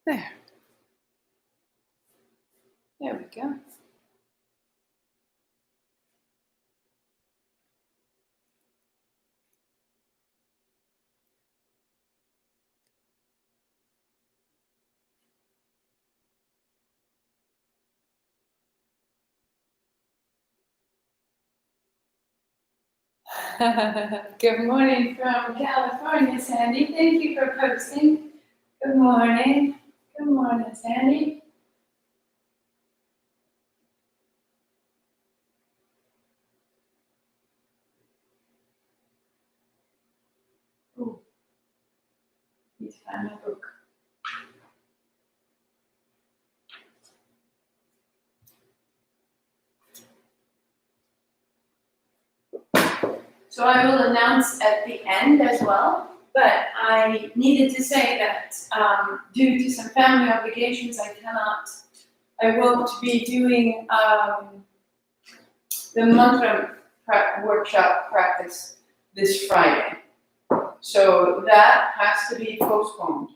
There. There we go. Good morning from California, Sandy. Thank you for posting. Good morning. Good morning, Sandy. Ooh, need to find my book. So I will announce at the end as well, but I needed to say that due to some family obligations, I won't be doing the mantra workshop practice this Friday. So that has to be postponed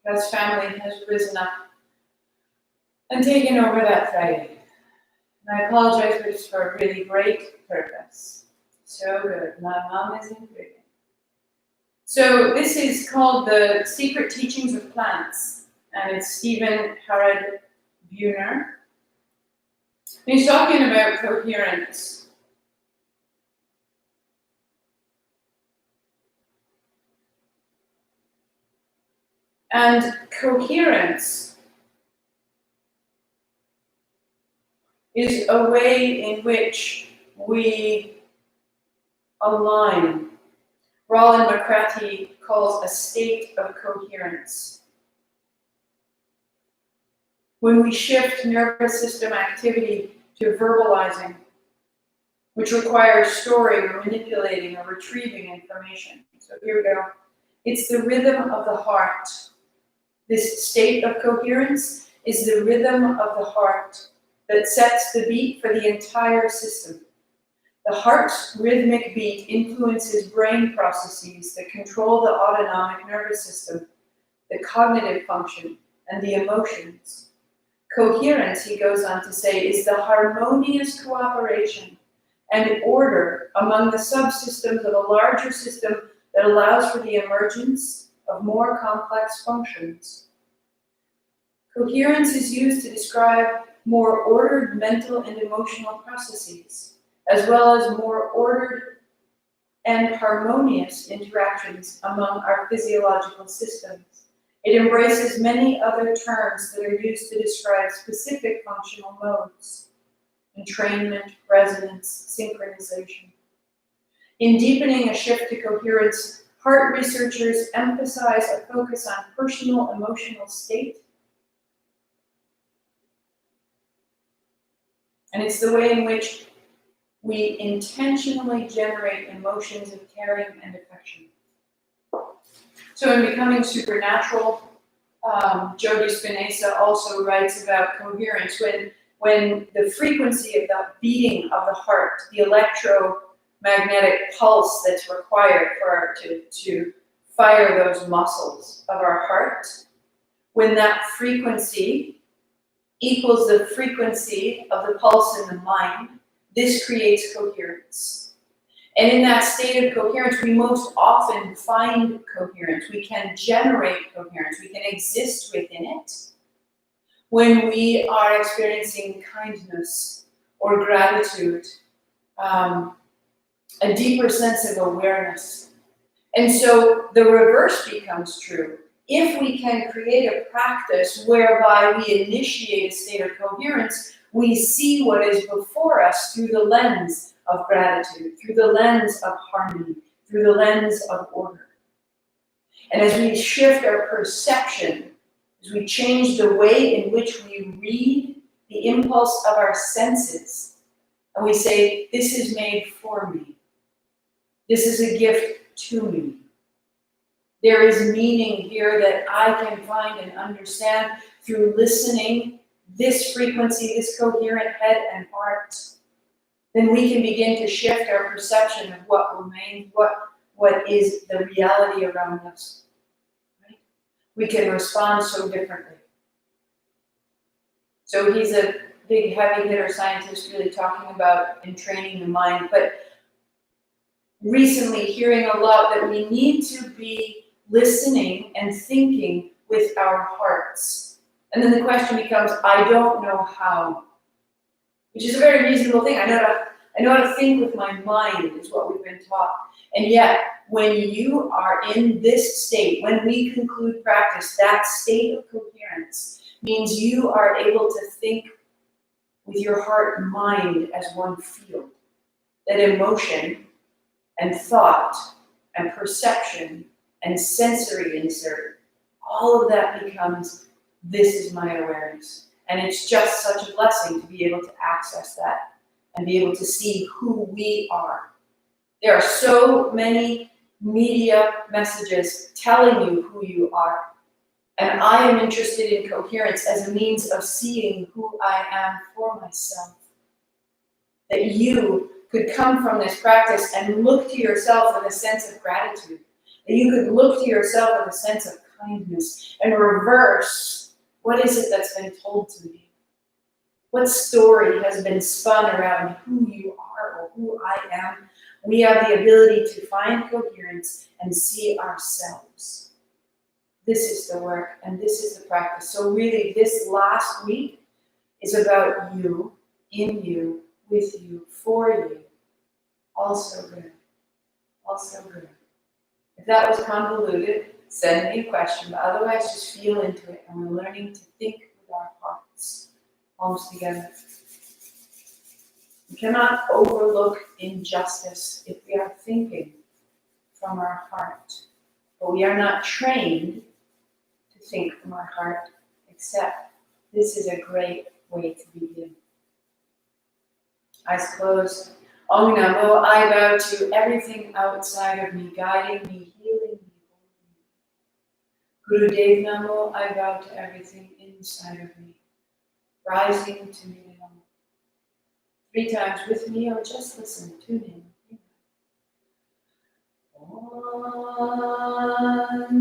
because family has risen up and taken over that Friday. And I apologize, but it's for a really great purpose. So good. My mom is in good. So this is called The Secret Teachings of Plants, and it's Stephen Harrod Buhner. He's talking about coherence. And coherence is a way in which we align. Roland McCarthy calls a state of coherence. When we shift nervous system activity to verbalizing, which requires storing or manipulating or retrieving information. So here we go. It's the rhythm of the heart. This state of coherence is the rhythm of the heart that sets the beat for the entire system. The heart's rhythmic beat influences brain processes that control the autonomic nervous system, the cognitive function, and the emotions. Coherence, he goes on to say, is the harmonious cooperation and order among the subsystems of a larger system that allows for the emergence of more complex functions. Coherence is used to describe more ordered mental and emotional processes, as well as more ordered and harmonious interactions among our physiological systems. It embraces many other terms that are used to describe specific functional modes: entrainment, resonance, synchronization. In Deepening, a Shift to Coherence, heart researchers emphasize a focus on personal emotional state. And it's the way in which we intentionally generate emotions of caring and affection. So in Becoming Supernatural, Jody Spinessa also writes about coherence when the frequency of the beating of the heart, the electromagnetic pulse that's required for to fire those muscles of our heart, when that frequency equals the frequency of the pulse in the mind, this creates coherence. And in that state of coherence, we most often find coherence. We can generate coherence. We can exist within it when we are experiencing kindness or gratitude, a deeper sense of awareness. And so the reverse becomes true. If we can create a practice whereby we initiate a state of coherence, we see what is before us through the lens of gratitude, through the lens of harmony, through the lens of order. And as we shift our perception, as we change the way in which we read the impulse of our senses, and we say, this is made for me. This is a gift to me. There is meaning here that I can find and understand through listening this frequency, this coherent head and heart. Then we can begin to shift our perception of what remains, what is the reality around us. Right? we can respond so differently. So he's a big heavy hitter scientist really talking about and training the mind, but recently hearing a lot that we need to be listening and thinking with our hearts. And then the question becomes, I don't know how. Which is a very reasonable thing. I know how to think with my mind, is what we've been taught. And yet, when you are in this state, when we conclude practice, that state of coherence means you are able to think with your heart and mind as one field. That emotion and thought and perception and sensory insert, all of that becomes, this is my awareness. And it's just such a blessing to be able to access that and be able to see who we are. There are so many media messages telling you who you are. And I am interested in coherence as a means of seeing who I am for myself. That you could come from this practice and look to yourself with a sense of gratitude. That you could look to yourself with a sense of kindness and reverse, what is it that's been told to me? What story has been spun around who you are or who I am? We have the ability to find coherence and see ourselves. This is the work and this is the practice. So really, this last week is about you, in you, with you, for you. Also good. Also good. If that was convoluted, send me a question, but otherwise just feel into it. And we're learning to think with our hearts. Palms together. We cannot overlook injustice if we are thinking from our heart. But we are not trained to think from our heart, except this is a great way to begin. Eyes closed. Om Namo, I bow to everything outside of me, guiding me, healing me, holding me. Guru Dev Namo, I bow to everything inside of me, rising to me now. 3 times with me, or just listen, tune in. Om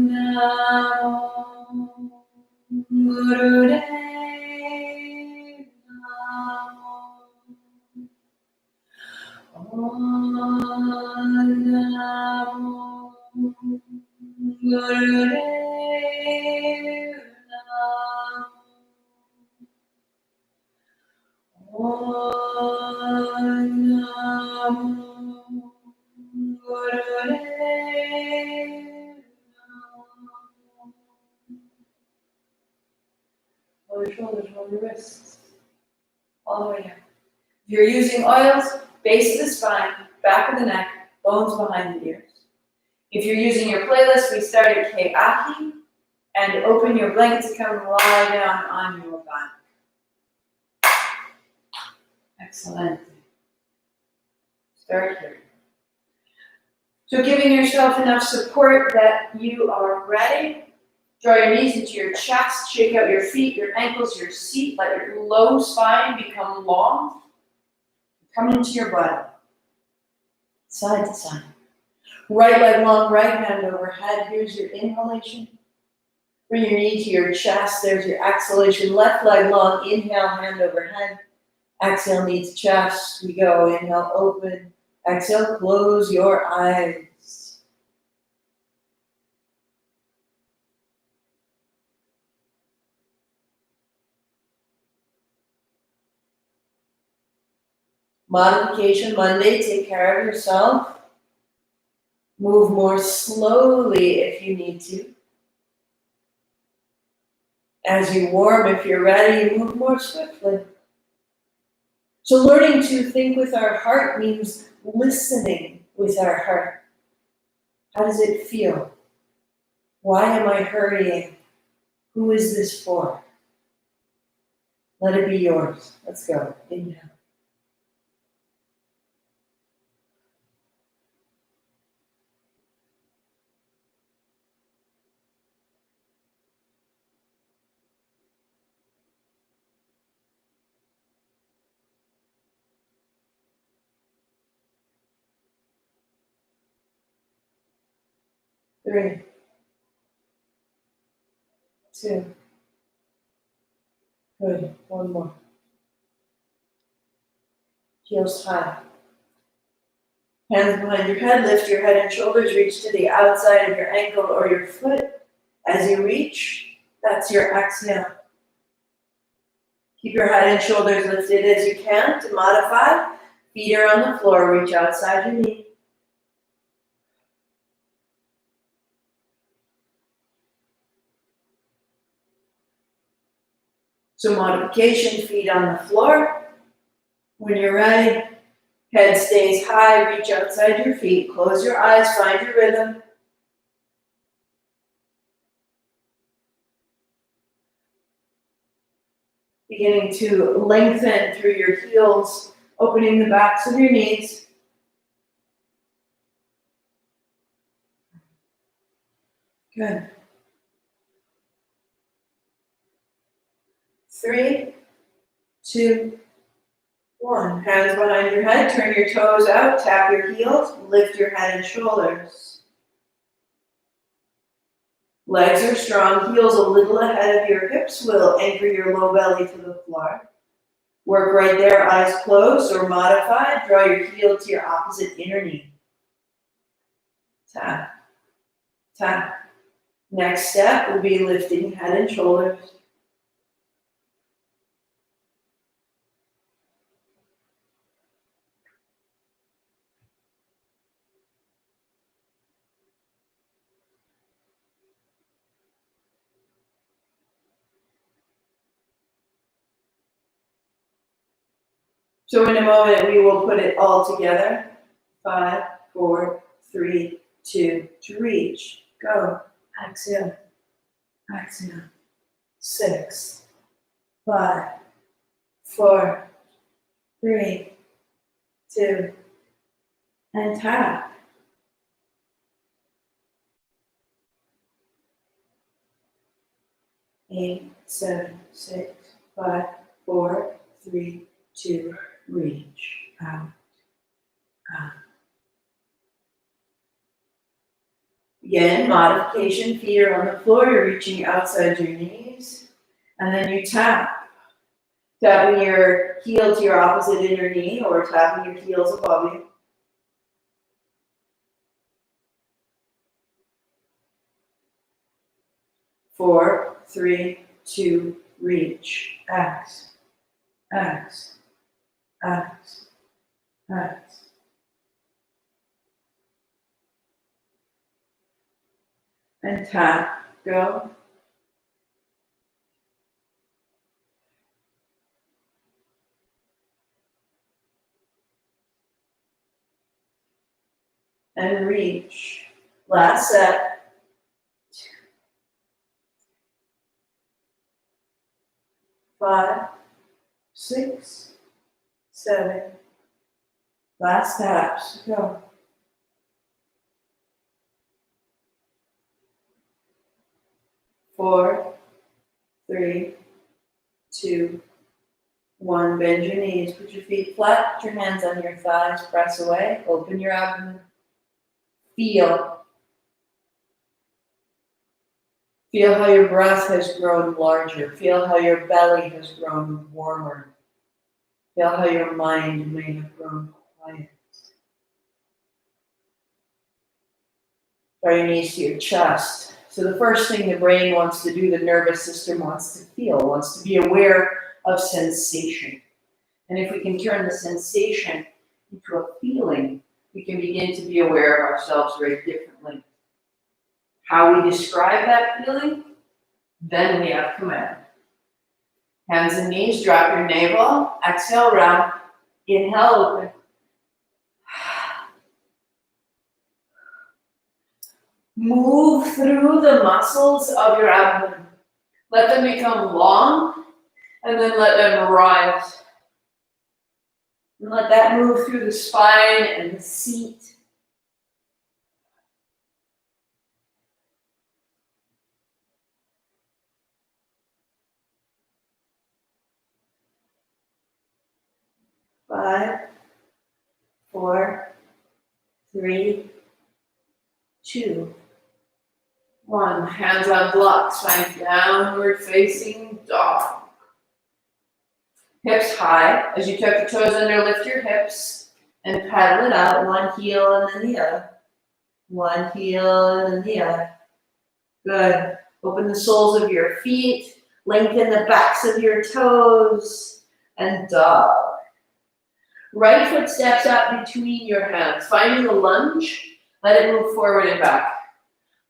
Namo Guru Dev Namo. Om Namo Guru Dev Namo. Om Namo Guru Dev Namo. Roll your shoulders, roll your wrists, all the way down. If you're using oils, base of the spine, back of the neck, bones behind the ears. If you're using your playlist, we start at Ke'ahi, and open your blanket to come and lie down on your back. Excellent. Start here. So giving yourself enough support that you are ready. Draw your knees into your chest, shake out your feet, your ankles, your seat, let your low spine become long. Come into your body. Side to side. Right leg long, right hand overhead. Here's your inhalation. Bring your knee to your chest. There's your exhalation. Left leg long, inhale, hand overhead. Exhale, knee to chest. We go. Inhale, open. Exhale, close your eyes. Modification Monday, take care of yourself. Move more slowly if you need to. As you warm, if you're ready, you move more swiftly. So learning to think with our heart means listening with our heart. How does it feel? Why am I hurrying? Who is this for? Let it be yours. Let's go. Inhale. Three. 2. Good. One more. Heels high. Hands behind your head. Lift your head and shoulders. Reach to the outside of your ankle or your foot. As you reach, that's your exhale. Keep your head and shoulders lifted as you can. To modify, feet are on the floor. Reach outside your knee. So modification, feet on the floor. When you're ready, head stays high, reach outside your feet, close your eyes, find your rhythm. Beginning to lengthen through your heels, opening the backs of your knees. Good. 3, 2, 1. Hands behind your head, turn your toes out, tap your heels, lift your head and shoulders. Legs are strong, heels a little ahead of your hips will anchor your low belly to the floor. Work right there, eyes closed or modified. Draw your heel to your opposite inner knee. Tap, tap. Next step will be lifting head and shoulders. So in a moment, we will put it all together. 5, 4, 3, 2, to reach. Go. Exhale. Exhale. 6, 5, 4, 3, 2, and tap. 8, 7, 6, 5, 4, 3, 2, reach. Out. Out. Again, modification, feet are on the floor, you're reaching outside your knees, and then you tap. Tapping your heel to your opposite inner knee or tapping your heels above you. Four, 3, 2, reach. X, X, X, X. And tap, go. And reach. Last set. 5, 6, 7. Last taps, go. 4, 3, 2, 1. Bend your knees, put your feet flat, put your hands on your thighs, press away, open your abdomen. Feel. Feel how your breath has grown larger. Feel how your belly has grown warmer. Feel how your mind may have grown quiet. Draw your knees to your chest. So the first thing the brain wants to do, the nervous system wants to feel, wants to be aware of sensation. And if we can turn the sensation into a feeling, we can begin to be aware of ourselves very differently. How we describe that feeling, then we have command. Hands and knees, drop your navel, exhale, round, inhale, open. Move through the muscles of your abdomen. Let them become long, and then let them rise. And let that move through the spine and the seat. Five, 4, 3, 2, 1, hands on blocks, find downward facing dog. Hips high. As you tuck your toes under, lift your hips and paddle it out. 1 heel and then the other. 1 heel and then the other. Good. Open the soles of your feet. Lengthen the backs of your toes. And dog. Right foot steps up between your hands. Finding a lunge, let it move forward and back.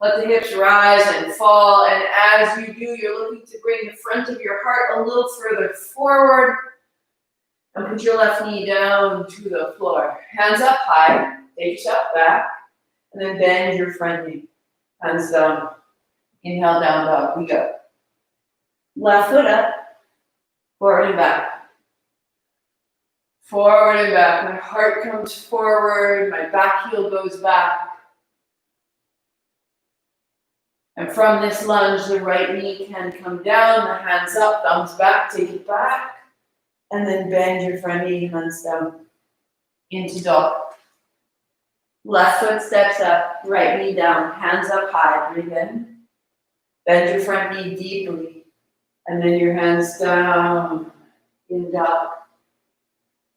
Let the hips rise and fall, and as you do, you're looking to bring the front of your heart a little further forward, and put your left knee down to the floor. Hands up high, take a step back, and then bend your front knee. Hands down. Inhale, down dog. We go. Left foot up, forward and back. Forward and back. My heart comes forward, my back heel goes back. And from this lunge, the right knee can come down, the hands up, thumbs back, take it back. And then bend your front knee, hands down, into dog. Left foot steps up, right knee down, hands up high, breathe in. Bend your front knee deeply. And then your hands down, in dog.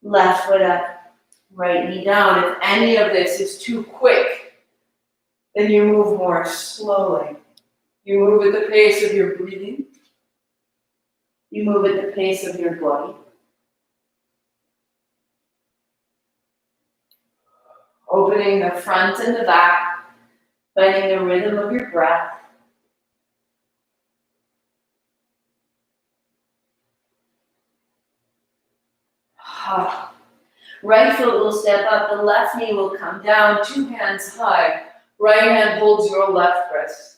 Left foot up, right knee down. If any of this is too quick, then you move more slowly. You move at the pace of your breathing. You move at the pace of your body. Opening the front and the back, finding the rhythm of your breath. Right foot will step up, the left knee will come down, 2 hands high. Right hand holds your left wrist.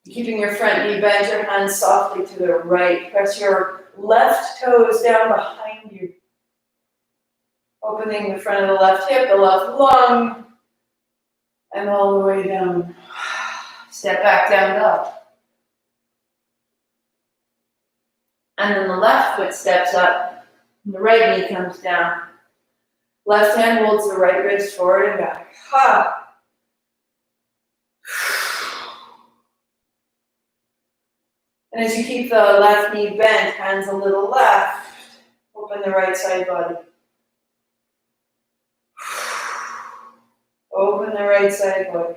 Keeping your front knee bent, your hands softly to the right. Press your left toes down behind you. Opening the front of the left hip, the left lung, and all the way down. Step back, down dog. And then the left foot steps up, and the right knee comes down. Left hand holds the right wrist forward and back. Ha! And as you keep the left knee bent, hands a little left, open the right side body. Open the right side body.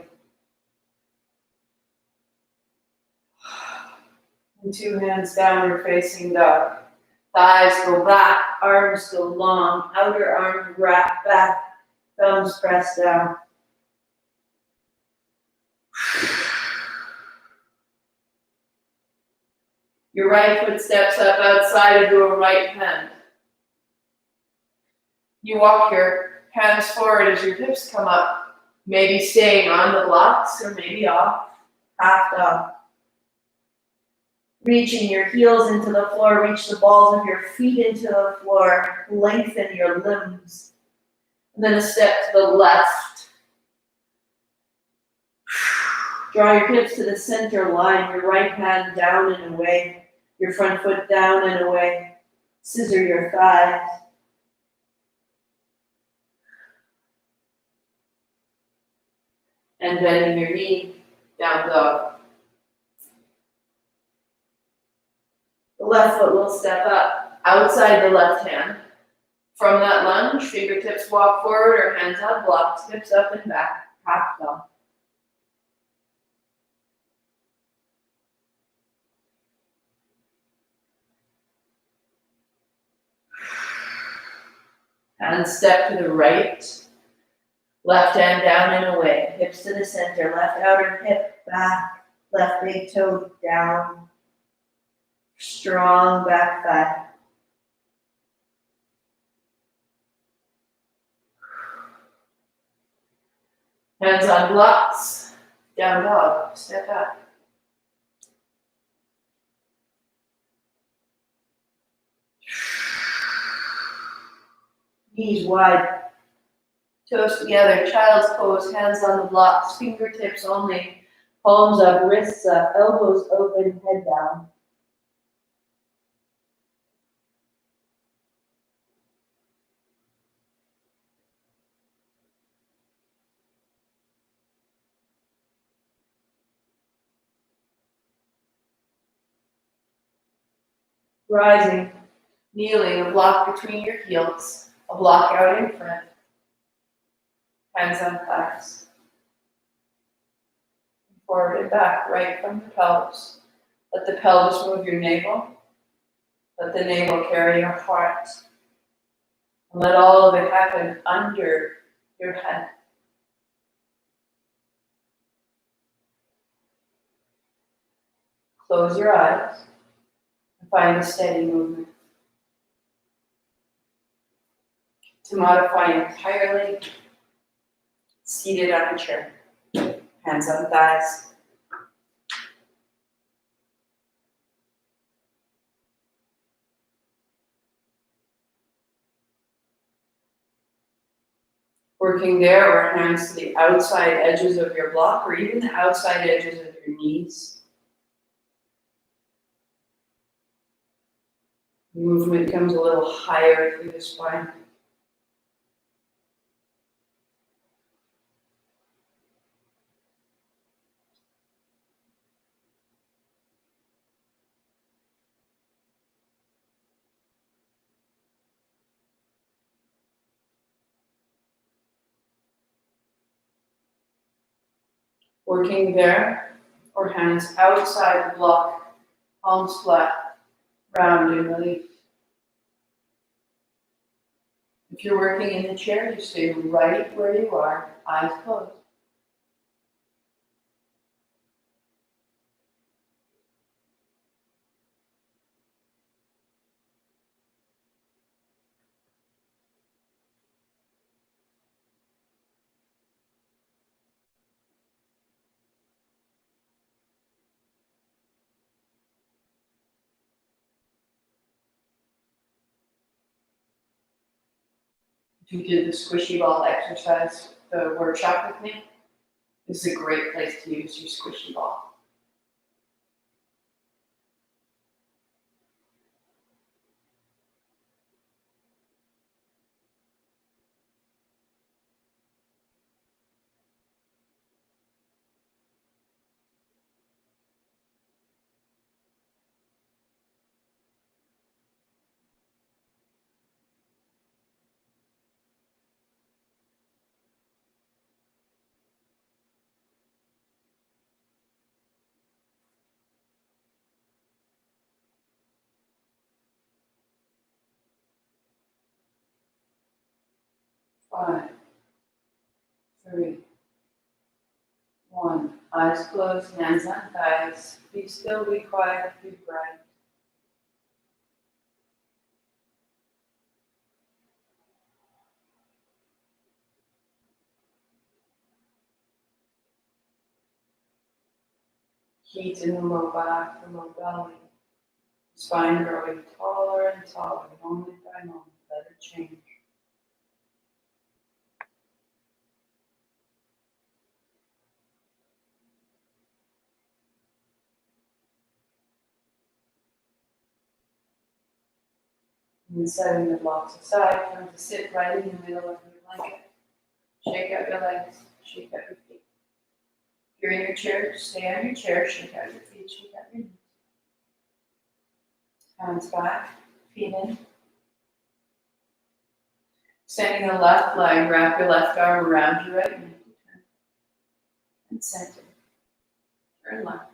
And 2 hands downward facing dog. Thighs go back, arms go long, outer arms wrap back, thumbs press down. Your right foot steps up outside of your right hand. You walk your hands forward as your hips come up, maybe staying on the blocks or maybe off, half dog. Reaching your heels into the floor, reach the balls of your feet into the floor, lengthen your limbs. And then a step to the left. Draw your hips to the center line, your right hand down and away, your front foot down and away. Scissor your thighs. And bending your knee, down dog. The left foot will step up outside the left hand. From that lunge, fingertips walk forward or hands on blocks, hips up and back, half dog. Hands step to the right, left hand down and away, hips to the center, left outer hip back, left big toe down, strong back thigh. Hands on blocks, down dog, step back. Knees wide, toes together, child's pose, hands on the blocks, fingertips only, palms up, wrists up, elbows open, head down. Rising, kneeling, a block between your heels, a block out in front, hands on thighs. Forward and back, right from the pelvis. Let the pelvis move your navel. Let the navel carry your heart. And let all of it happen under your head. Close your eyes and find a steady movement. To modify entirely, seated on a chair, hands on thighs. Working there, or hands to the outside edges of your block, or even the outside edges of your knees. Movement comes a little higher through the spine. Working there, or hands outside the block, palms flat, round in relief. If you're working in the chair, you stay right where you are, eyes closed. If you did the squishy ball exercise, the workshop with me, this is a great place to use your squishy ball. Five, 3, 1. Eyes closed, hands on thighs. Be still, be quiet, be bright. Heat in the low back, the low belly. Spine growing taller and taller, moment by moment. Let it change. And setting the blocks aside, come to sit right in the middle of your blanket. Shake out your legs, shake out your feet. If you're in your chair, stay on your chair, shake out your feet, shake out your knees. Hands back, feet in. Extending the left leg, wrap your left arm around your right knee. And center. Turn left.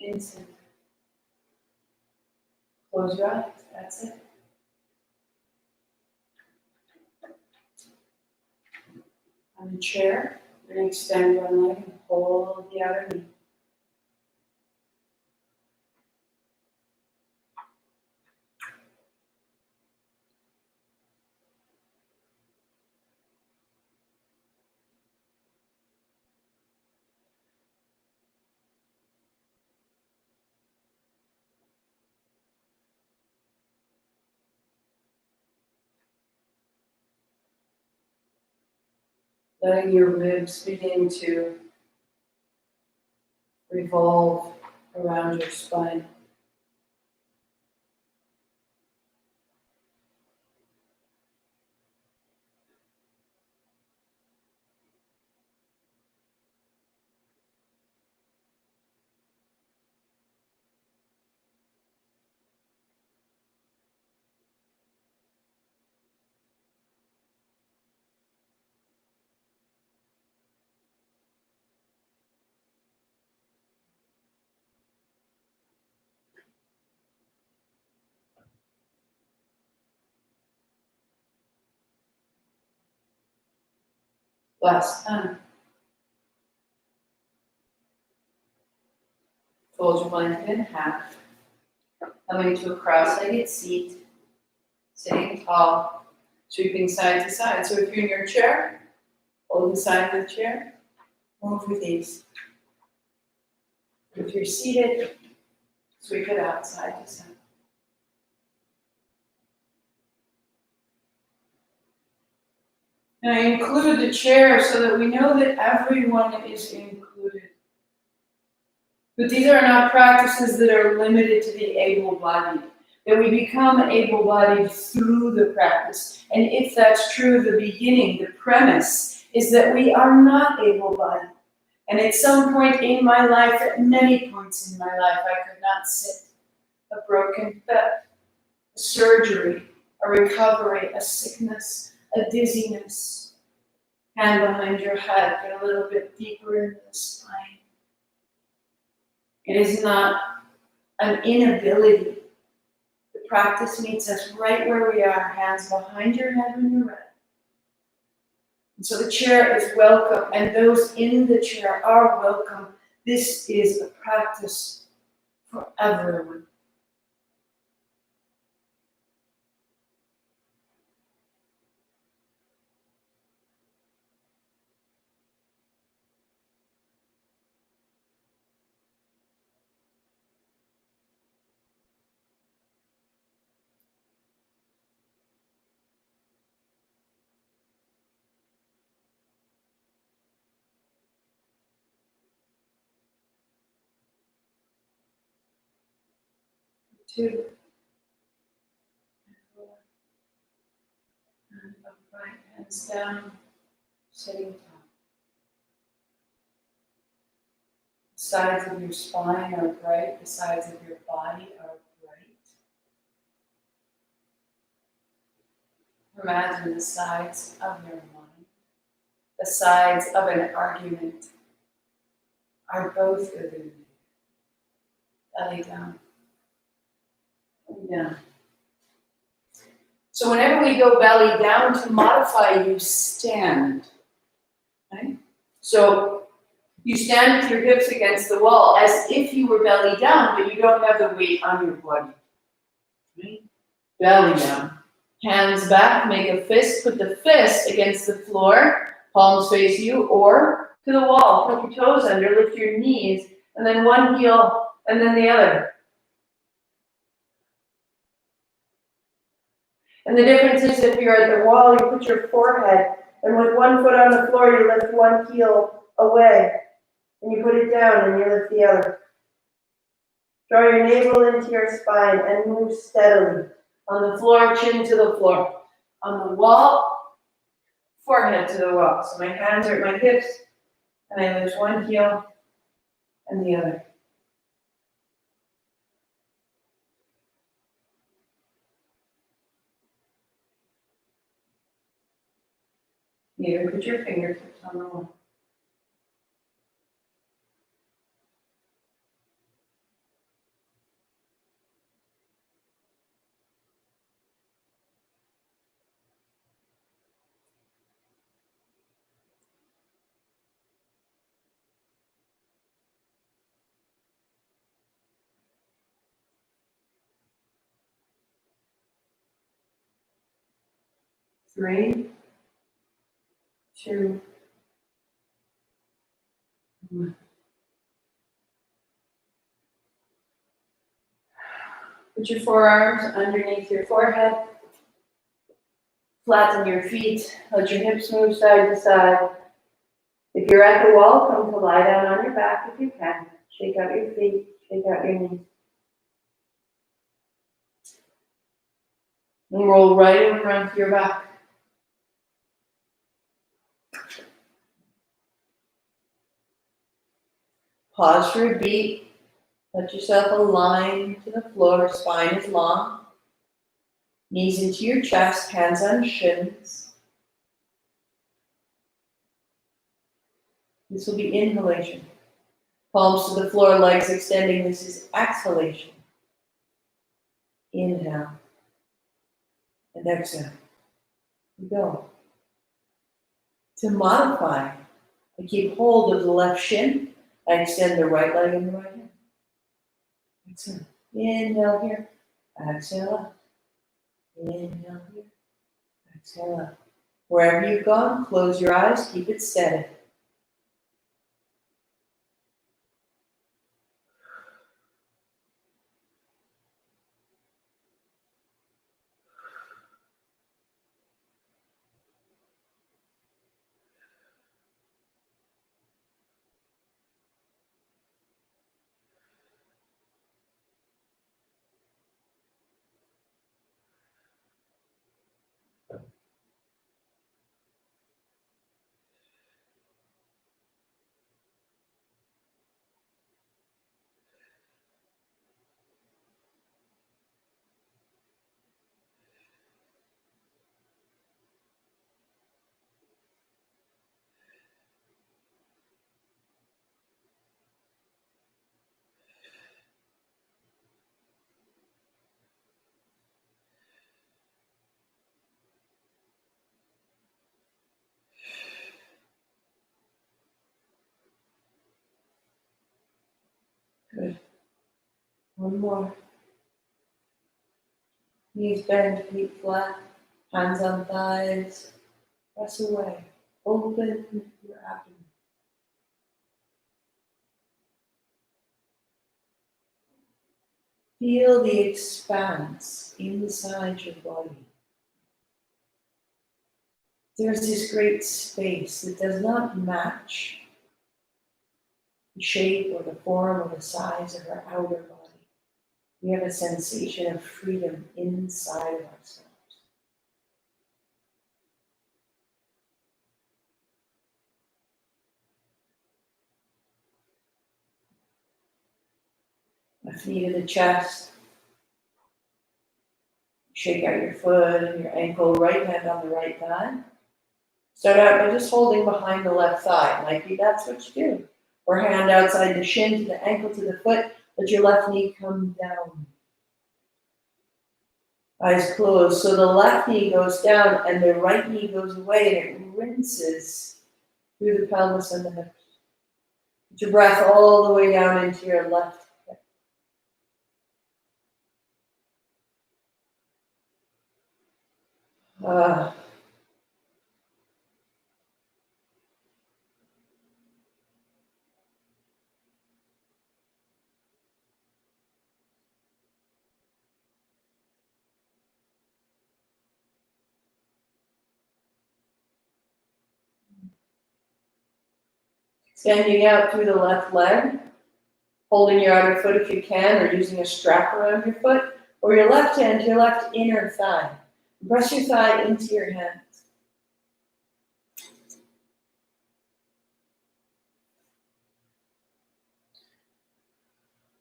In center. Close your eyes. That's it. On the chair, you're going to extend one leg and hold the other knee. Letting your ribs begin to revolve around your spine. Bless. Fold your blanket in half. Coming to a cross-legged seat. Sitting tall. Sweeping side to side. So if you're in your chair, hold the side of the chair. Move with ease. If you're seated, sweep it out side to side. And I include the chair so that we know that everyone is included. But these are not practices that are limited to the able-bodied. That we become able-bodied through the practice. And if that's true, the beginning, the premise, is that we are not able-bodied. And at some point in my life, at many points in my life, I could not sit. A broken foot, a surgery, a recovery, a sickness, a dizziness. Hand behind your head, get a little bit deeper into the spine. It is not an inability. The practice meets us right where we are, hands behind your head when you're ready. And so the chair is welcome, and those in the chair are welcome. This is a practice for everyone. Two, and four, and upright, hands down, sitting tall. The sides of your spine are bright, the sides of your body are bright. Imagine the sides of your mind, the sides of an argument are both illuminated. Belly down. Yeah. So whenever we go belly down to modify, you stand. Right? So you stand with your hips against the wall as if you were belly down, but you don't have the weight on your body. Right? Belly down. Hands back, make a fist, put the fist against the floor, palms face you, or to the wall. Put your toes under, lift your knees, and then one heel, and then the other. And the difference is if you're at the wall, you put your forehead, and with one foot on the floor, you lift one heel away, and you put it down, and you lift the other. Draw your navel into your spine and move steadily. On the floor, chin to the floor. On the wall, forehead to the wall. So my hands are at my hips, and I lift one heel and the other. You put your fingertips on the wall. Three, two, one. Put your forearms underneath your forehead. Flatten your feet. Let your hips move side to side. If you're at the wall, come to lie down on your back if you can. Shake out your feet. Shake out your knees. And roll right over onto your back. Pause for a beat. Let yourself align to the floor. Spine is long. Knees into your chest, hands on shins. This will be inhalation. Palms to the floor, legs extending. This is exhalation. Inhale. And exhale. You go. To modify, I keep hold of the left shin. I extend the right leg and the right hand. Exhale. Inhale here. Exhale up. Inhale here. Exhale up. Wherever you've gone, close your eyes. Keep it steady. Good. One more. Knees bend, feet flat, hands on thighs. Press away. Open your abdomen. Feel the expanse inside your body. There's this great space that does not match the shape or the form or the size of our outer body. We have a sensation of freedom inside of ourselves. Left knee to the chest. Shake out your foot and your ankle, right hand on the right thigh. Start out by just holding behind the left thigh. Might be that's what you do. Or hand outside the shin to the ankle to the foot. Let your left knee come down. Eyes closed. So the left knee goes down and the right knee goes away and it rinses through the pelvis and the hips. Put your breath all the way down into your left hip. Extending out through the left leg, holding your outer foot if you can, or using a strap around your foot, or your left hand to your left inner thigh. Press your thigh into your hands.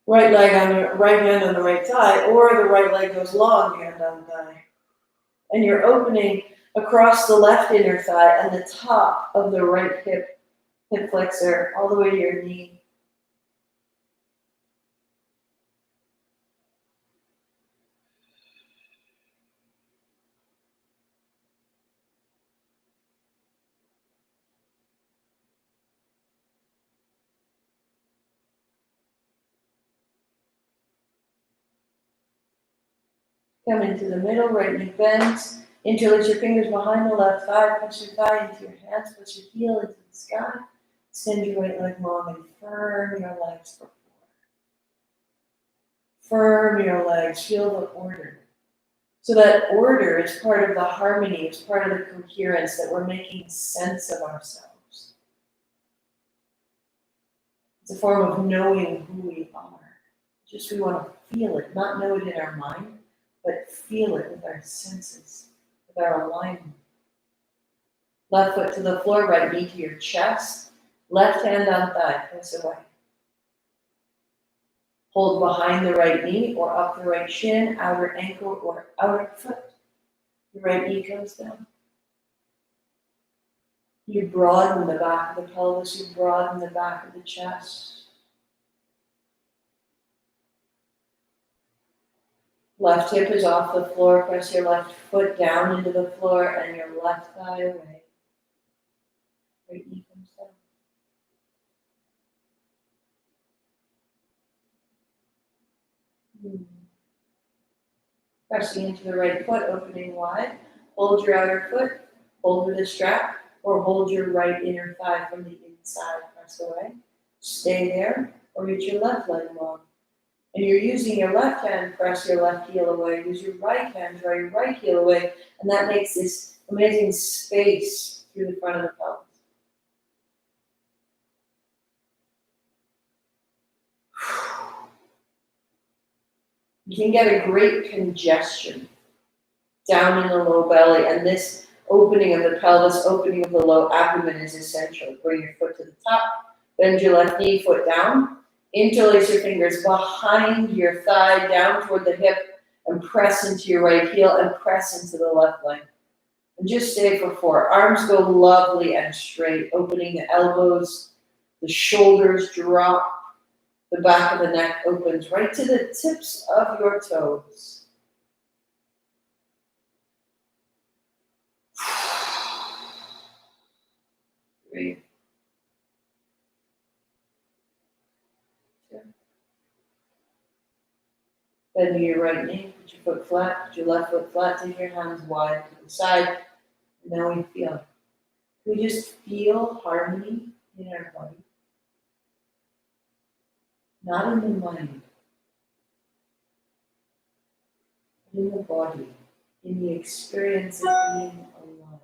Right leg on your right hand on the right thigh, or the right leg goes long, hand on thigh. And you're opening across the left inner thigh and the top of the right hip flexor, all the way to your knee. Come into the middle, right knee bends. Interlace your fingers behind the left thigh, press your thigh into your hands, press your heel into the sky. Extend your right leg long and firm your legs for 4. Firm your legs, feel the order. So that order is part of the harmony, it's part of the coherence that we're making sense of ourselves. It's a form of knowing who we are. Just we want to feel it, not know it in our mind, but feel it with our senses, with our alignment. Left foot to the floor, right knee to your chest, left hand on thigh, press away. Hold behind the right knee or up the right shin, outer ankle or outer foot. The right knee comes down. You broaden the back of the pelvis, you broaden the back of the chest. Left hip is off the floor, press your left foot down into the floor and your left thigh away. Pressing into the right foot, opening wide. Hold your outer foot, hold with a strap, or hold your right inner thigh from the inside. Press away. Stay there, or reach your left leg long. And you're using your left hand, press your left heel away. Use your right hand, draw your right heel away. And that makes this amazing space through the front of the pelvis. You can get a great congestion down in the low belly, and this opening of the pelvis, opening of the low abdomen is essential. Bring your foot to the top, bend your left knee, foot down, interlace your fingers behind your thigh, down toward the hip, and press into your right heel and press into the left leg. And just stay for 4. Arms go lovely and straight, opening the elbows, the shoulders drop, the back of the neck opens right to the tips of your toes. Breathe. 2. Bend your right knee, put your foot flat, put your left foot flat, take your hands wide to the side. And now we feel. We just feel harmony in our body. Not in the mind, but in the body, in the experience of being alive.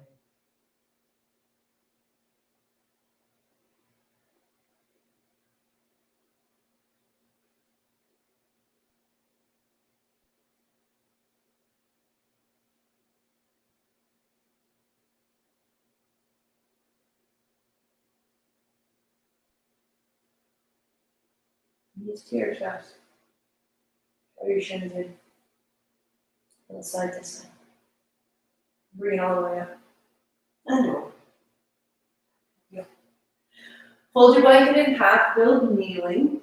Knees to your chest. Draw your shins in. From side to side. Bring it all the way up. And over. Yep. Fold your blanket in half, build kneeling.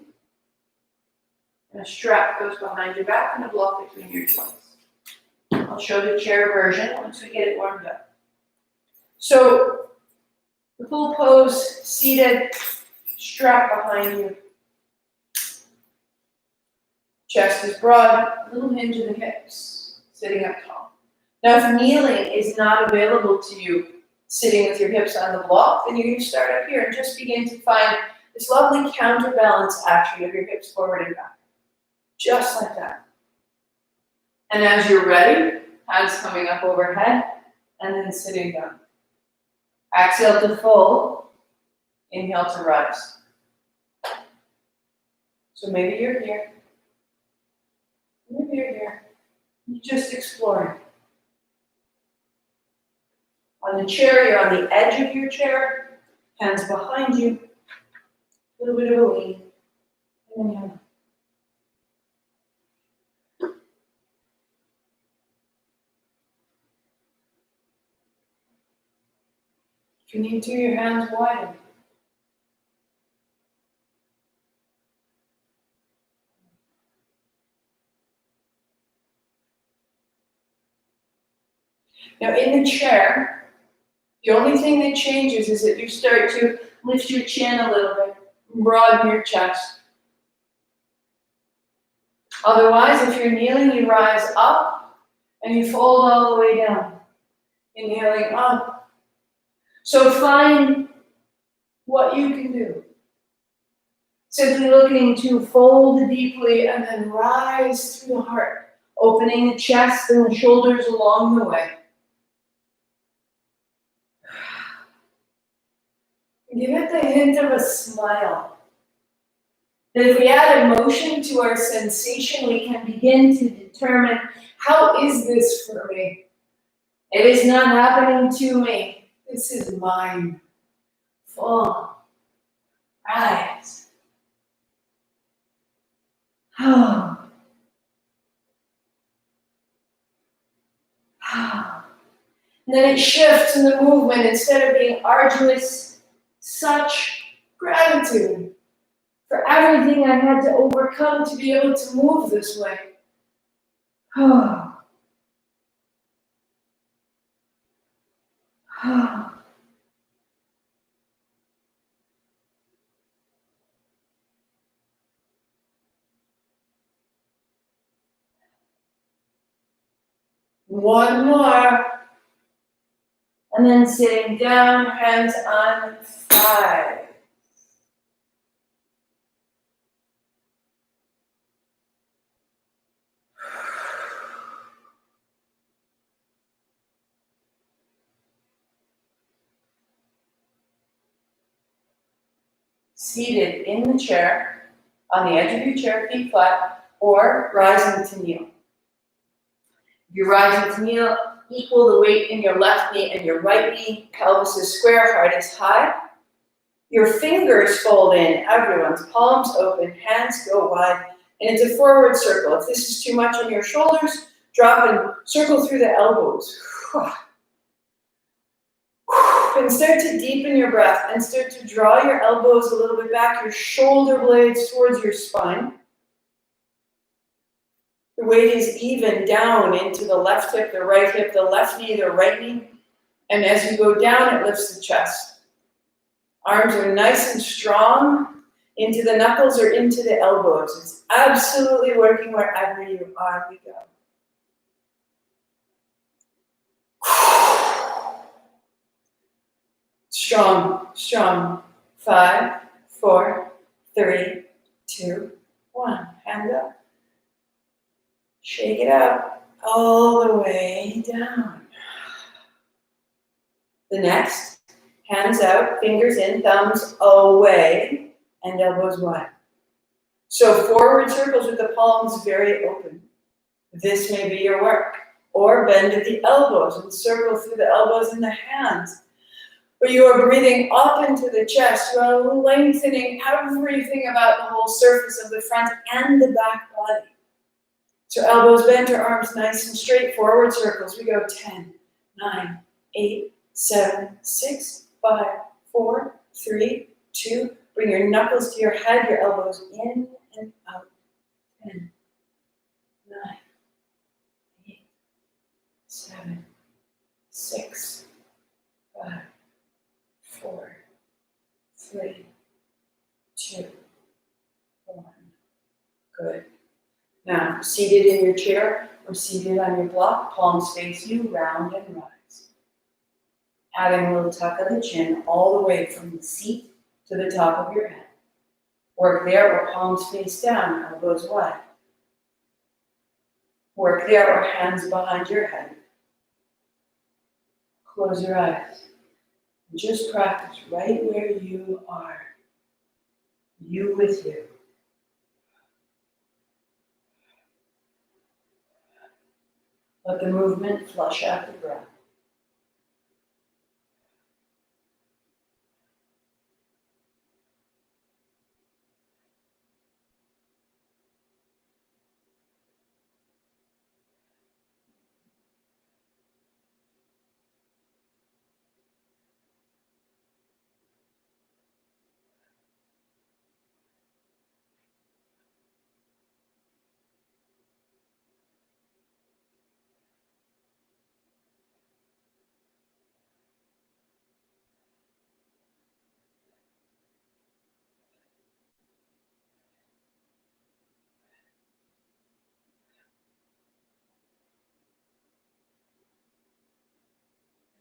And a strap goes behind your back and a block between your joints. I'll show the chair version once we get it warmed up. So, the full pose, seated, strap behind you. Chest is broad, little hinge in the hips, sitting up tall. Now, if kneeling is not available to you, sitting with your hips on the block, then you're going to start up here and just begin to find this lovely counterbalance action of your hips forward and back. Just like that. And as you're ready, hands coming up overhead, and then sitting down. Exhale to fold, inhale to rise. So maybe you're here. Maybe you're here. You're just exploring. On the chair, you're on the edge of your chair, hands behind you, a little bit of a lean. Inhale. If you need to, your hands widen. Now, in the chair, the only thing that changes is that you start to lift your chin a little bit, broaden your chest. Otherwise, if you're kneeling, you rise up and you fold all the way down. Inhaling up. So find what you can do. Simply looking to fold deeply and then rise through the heart, opening the chest and the shoulders along the way. Give it the hint of a smile. That if we add emotion to our sensation, we can begin to determine, how is this for me? It is not happening to me. This is mine. Full. Rise. And then it shifts in the movement. Instead of being arduous, such gratitude for everything I had to overcome to be able to move this way. One more. And then sitting down, hands on thighs. Seated in the chair, on the edge of your chair, feet flat, or rising to kneel. If you're rising to kneel, equal the weight in your left knee and your right knee. Pelvis is square, heart is high. Your fingers fold in, everyone's palms open, hands go wide, and it's a forward circle. If this is too much on your shoulders, drop and circle through the elbows. And start to deepen your breath and start to draw your elbows a little bit back, your shoulder blades towards your spine. The weight is even down into the left hip, the right hip, the left knee, the right knee. And as you go down, it lifts the chest. Arms are nice and strong into the knuckles or into the elbows. It's absolutely working wherever you are. We go. Strong, strong. 5, 4, 3, 2, 1. Hands up. Shake it out all the way down. The next, hands out, fingers in, thumbs away, and elbows wide. So forward circles with the palms very open. This may be your work. Or bend at the elbows and circle through the elbows and the hands. But you are breathing up into the chest. You are lengthening everything about the whole surface of the front and the back body. So elbows bent or arms nice and straight, forward circles. We go 10, 9, 8, 7, 6, 5, 4, 3, 2. Bring your knuckles to your head, your elbows in and out. 10, 9, 8, 7, 6, 5, 4, 3, 2, 1. Good. Now, seated in your chair or seated on your block, palms face you, round and rise. Adding a little tuck of the chin all the way from the seat to the top of your head. Work there or palms face down, elbows wide. Work there or hands behind your head. Close your eyes. And just practice right where you are. You with you. Let the movement flush out the breath.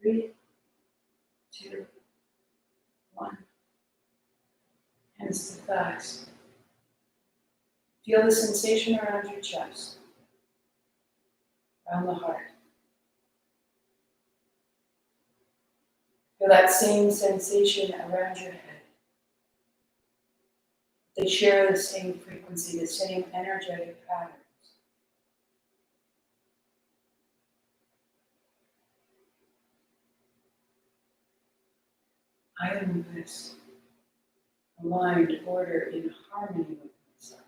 Three, 2, 1. Hands to thighs. Feel the sensation around your chest, around the heart. Feel that same sensation around your head. They share the same frequency, the same energetic patterns. I am this, aligned, order, in harmony with myself.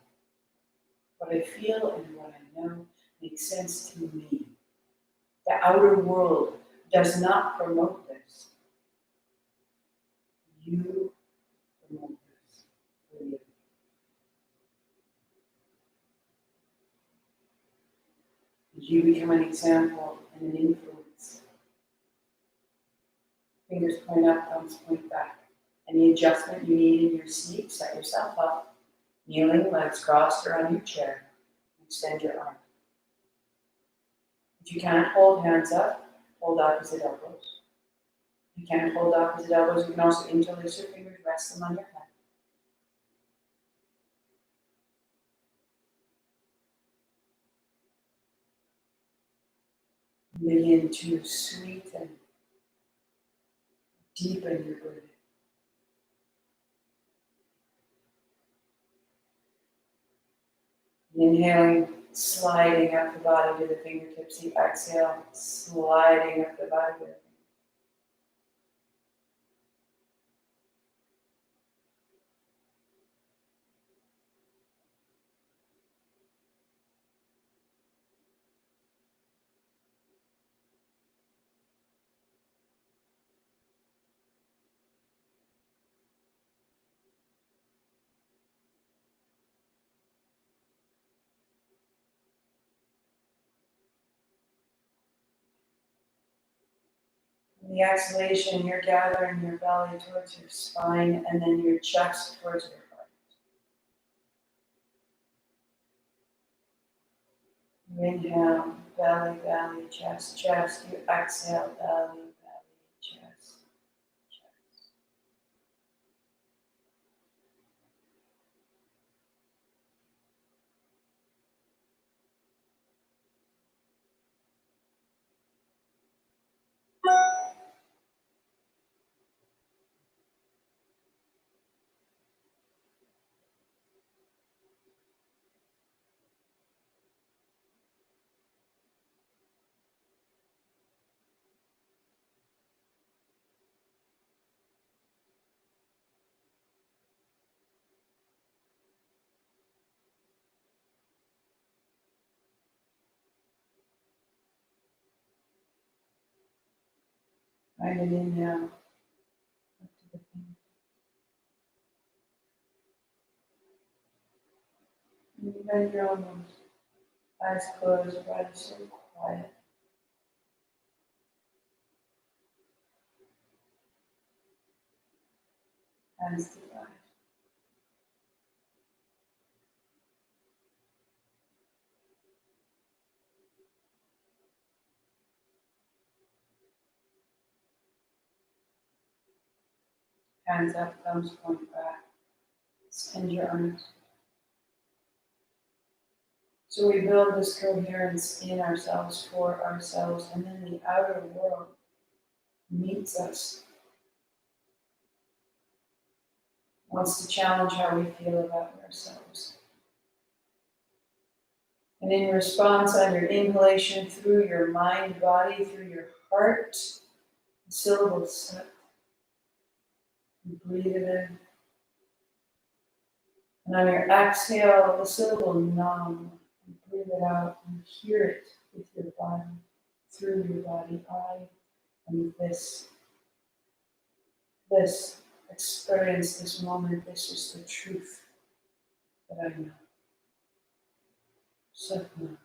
What I feel and what I know makes sense to me. The outer world does not promote this. You promote this for you. You become an example and an influence. Fingers point up, thumbs point back. Any adjustment you need in your seat, set yourself up. Kneeling, legs crossed or on your chair. Extend your arm. If you can't hold hands up, hold opposite elbows. If you can't hold opposite elbows, you can also interlace your fingers, rest them on your head. Begin to sweeten, deepen your breathing. Inhaling, sliding up the body to the fingertips. The exhale, sliding up the body to the fingertips. In the exhalation, you're gathering your belly towards your spine and then your chest towards your heart. You inhale, belly, belly, chest, chest. You exhale, belly, belly, chest, chest. Find an inhale up to the fingertips. And then you're almost eyes closed, body so quiet. Hands to the eyes. Hands up, thumbs point back. Extend your arms. So we build this coherence in ourselves, for ourselves, and then the outer world meets us, wants to challenge how we feel about ourselves. And in response, on your inhalation, through your mind, body, through your heart, the syllable set. You breathe it in. And on your exhale, the syllable nam. You breathe it out and hear it with your body, through your body. I am this experience, this moment, this is the truth that I know. Satnam.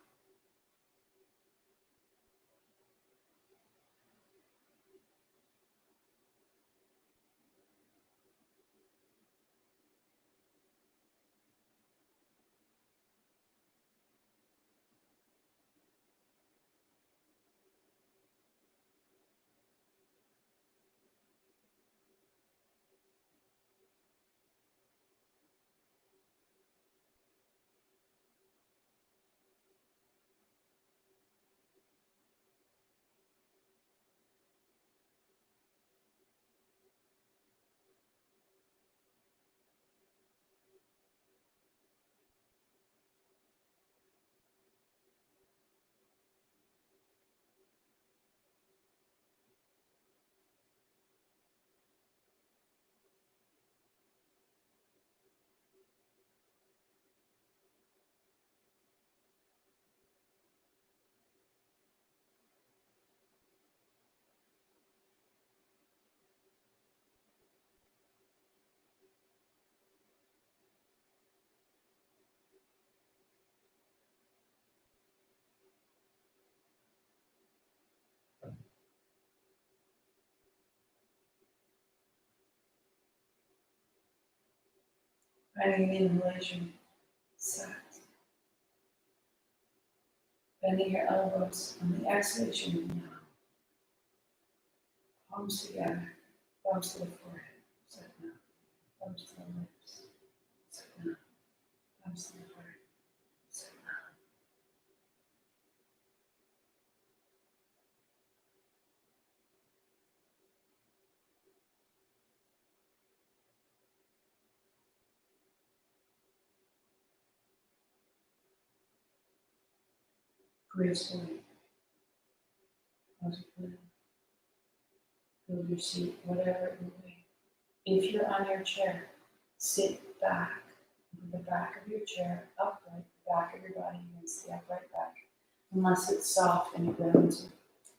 Finding an inhalation, sat. Bending your elbows on the exhalation now. Palms together, thumbs to the forehead, Satnam. Thumbs to the lips, Satnam. Thumbs to the heart, Satnam. Gracefully, positively, build your seat, whatever it will be. If you're on your chair, sit back. Put the back of your chair upright, the back of your body against the upright back. Unless it's soft and it grounds you.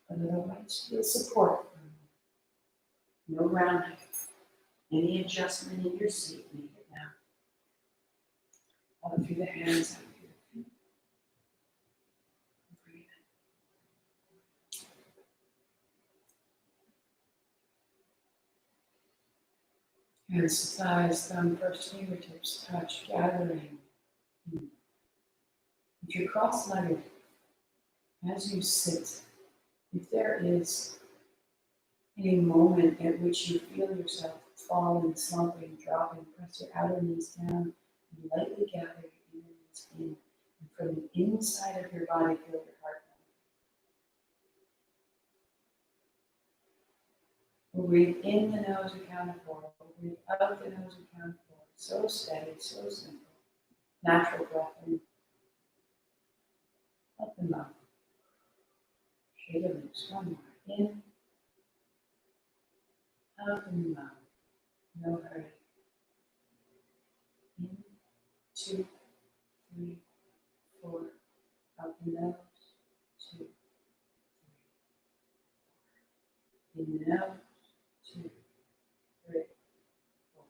But otherwise, feel support. No grounding. Any adjustment in your seat, make it now. Out through the hands, out through the feet. Breathe in. Hands to thighs, thumb, first fingertips touch, gathering. If you're cross-legged, as you sit, if there is a moment at which you feel yourself falling, slumping, dropping, press your outer knees down and lightly gather your inner knees in. And from the inside of your body, feel your heart move. We'll breathe in the nose, we count of 4. We'll breathe out the nose, we count of 4. So steady, so simple. Natural breath in. Out the mouth. Shake the lips. One more. In. Out the mouth. No hurry. In. 2, 3, 4. Out the nose. 2, 3. In the nose. 2, 3, 4.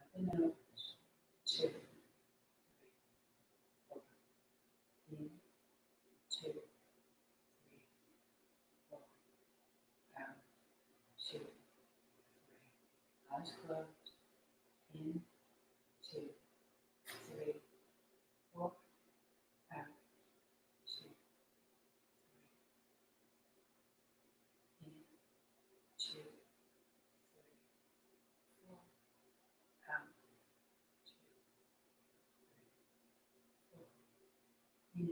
Out the nose. 2, 3, 4. In. 2, 3, 4. Out. 2, 3. Eyes closed. In. 2, 3, 4. Out. 2, 3. In. 2, 3, 4. Out. 2, 3, 4. In. Out. In.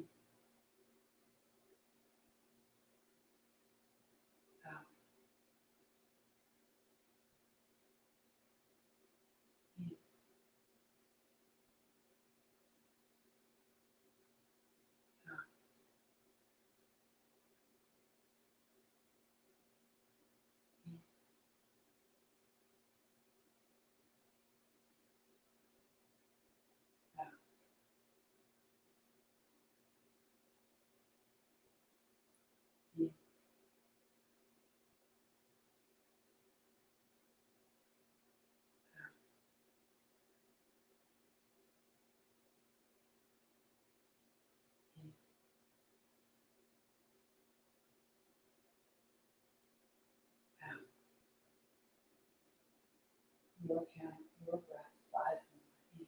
Out. In. Out. In. In. Out. Your count, your breath, 5 more. In.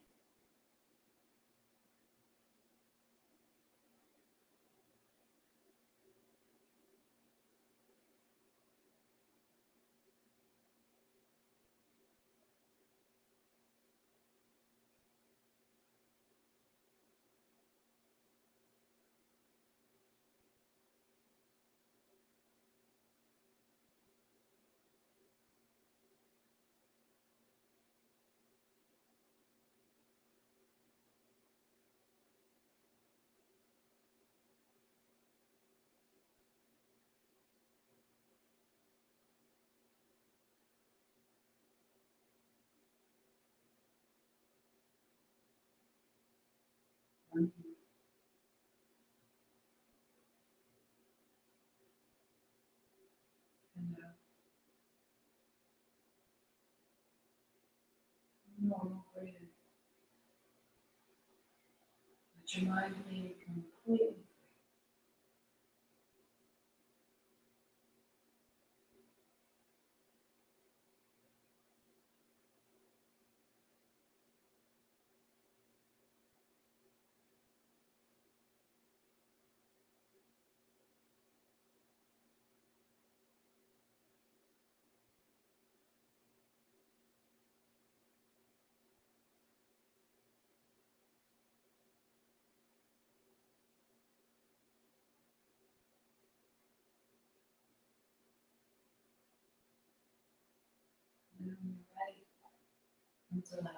One more. And out. Normal breathing. Let your mind be completely. And when you're ready, until I do.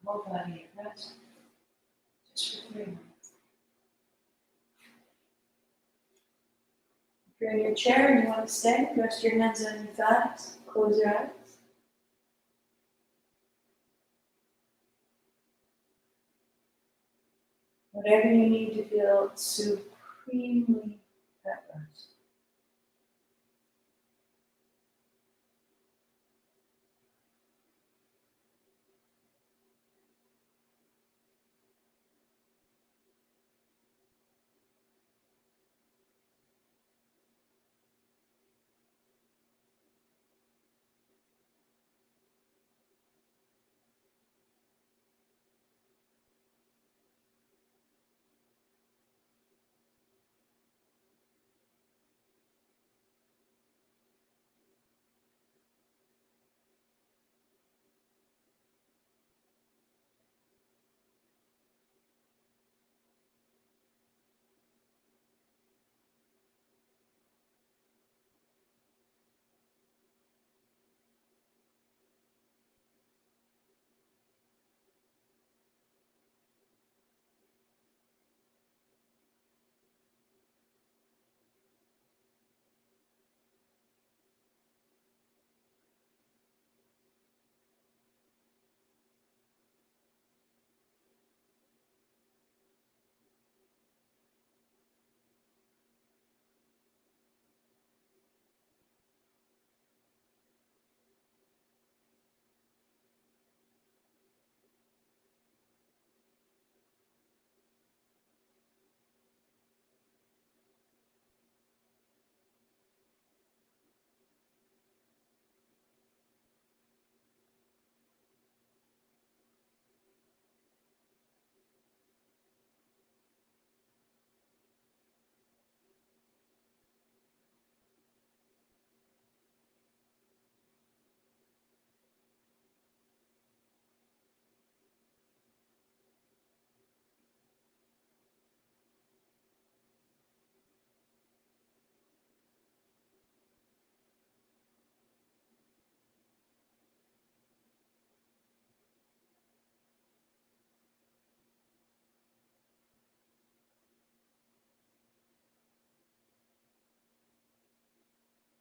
Whole body at rest, just for 3 minutes. If you're in your chair and you want to stay, rest your hands on your thighs, close your eyes. Whatever you need to feel supremely at rest.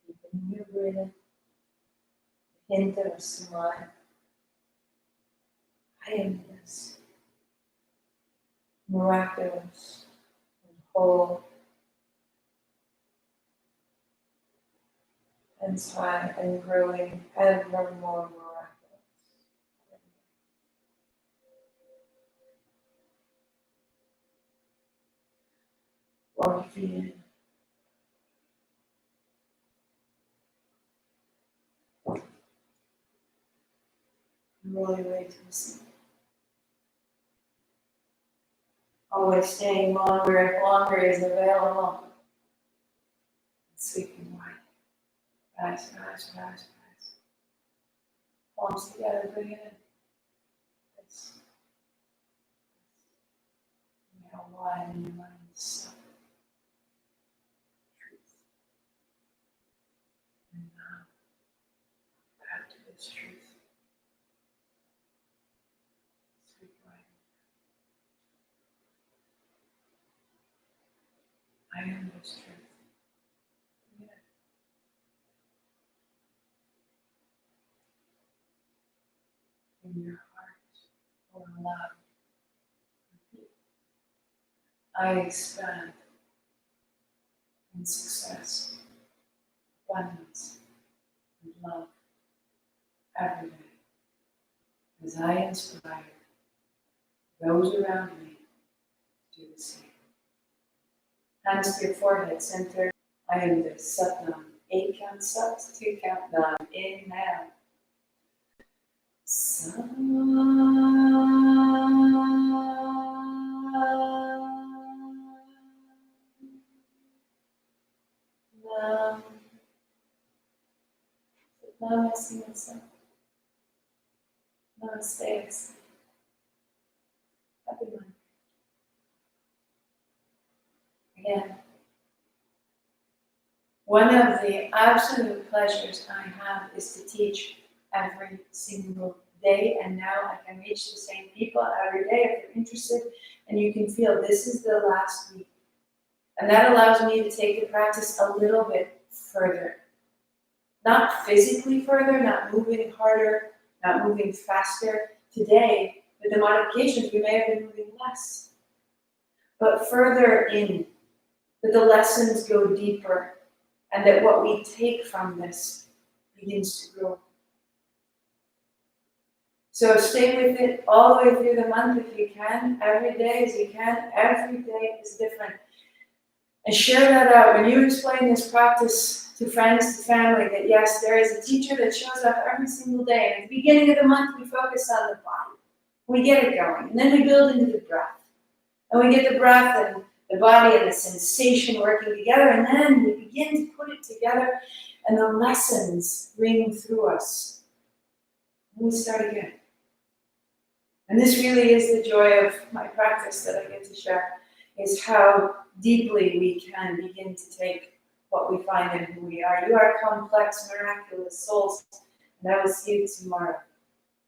Deepening your breathing, hint of a smile. I am this miraculous and whole and high and growing ever more miraculous. Walk your feet in. Roll your way to the seat. Always staying longer if longer is available. Sweeping wide. Rise, rise, rise, rise. Palms together, bring it in. This. Now widen your mind. Stop. Truth. And now back to this truth. Sweep wide. I am this truth. Bring it in your heart or love. I expand in success, abundance, and love every day as I inspire those around me to do the same. Hands to your forehead, center. I am the Satnam. 8 count sat, 2 count Nam. Inhale. Namaste. Namaste. Happy one. Again. One of the absolute pleasures I have is to teach every single day, and now I can reach the same people every day if they're interested, and you can feel this is the last week. And that allows me to take the practice a little bit further. Not physically further, not moving harder, not moving faster. Today, with the modifications, we may have been moving less, but further in, that the lessons go deeper, and that what we take from this begins to grow. So stay with it all the way through the month if you can, every day as you can. Every day is different. And share that out. When you explain this practice to friends, to family, that yes, there is a teacher that shows up every single day. And at the beginning of the month, we focus on the body. We get it going. And then we build into the breath. And we get the breath and the body and the sensation working together. And then we begin to put it together. And the lessons ring through us. And we start again. And this really is the joy of my practice that I get to share, is how deeply we can begin to take what we find in who we are. You are complex, miraculous souls. And I will see you tomorrow.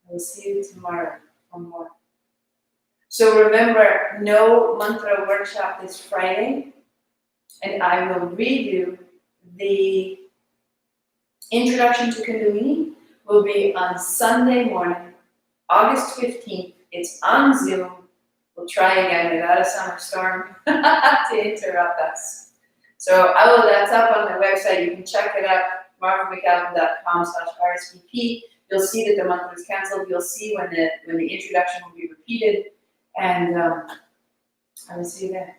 I will see you tomorrow for more. So remember, no mantra workshop this Friday. And I will read you the introduction to Kundalini will be on Sunday morning, August 15th. It's on Zoom. We'll try again without a summer storm to interrupt us. So that's up on the website. You can check it out, marvamcalvin.com/RSVP. You'll see that the month was canceled. You'll see when the introduction will be repeated. And I will see you there.